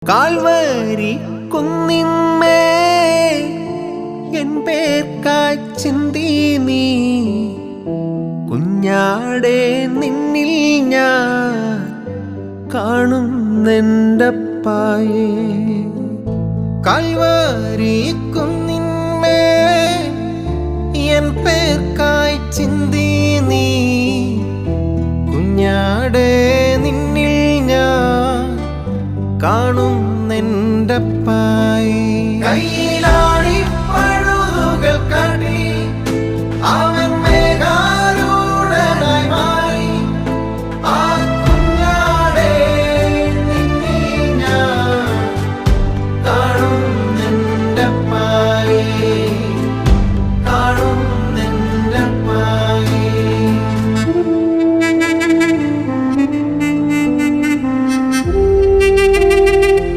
Calvary കുന്നിന്മേ N പേർക്കായി ചിന്തി നീ കുഞ്ഞാടെ നിന്നിൽ ഞാൻ കാണുന്നെൻ്റപ്പായേ. കാൽവരി കുന്നിന്മേ എൻ പേർക്കായി ചിന്തി നീ കുഞ്ഞാടെ നിന്നിൽ ഞാൻ കാണുന്നെൻ്റപ്പായേ. കയ്യിലാണി പഴുതുകൾ കടി അവൻ